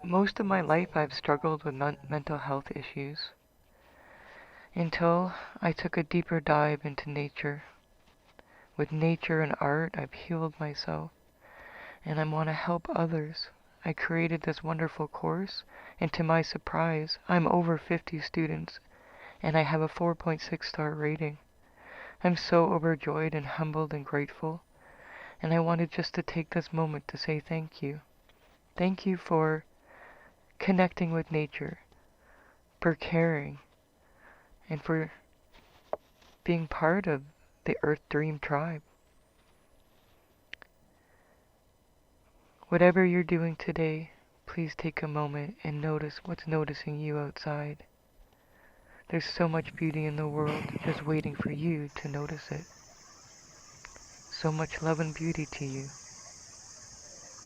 Most of my life I've struggled with mental health issues until I took a deeper dive into nature. With nature and art, I've healed myself, and I want to help others. I created this wonderful course, and to my surprise, I'm over 50 students, and I have a 4.6-star rating. I'm so overjoyed and humbled and grateful, and I wanted just to take this moment to say thank you. Thank you for connecting with nature, for caring, and for being part of the Earth Dream tribe. Whatever you're doing today, please take a moment and notice what's noticing you outside. There's so much beauty in the world just waiting for you to notice it. So much love and beauty to you.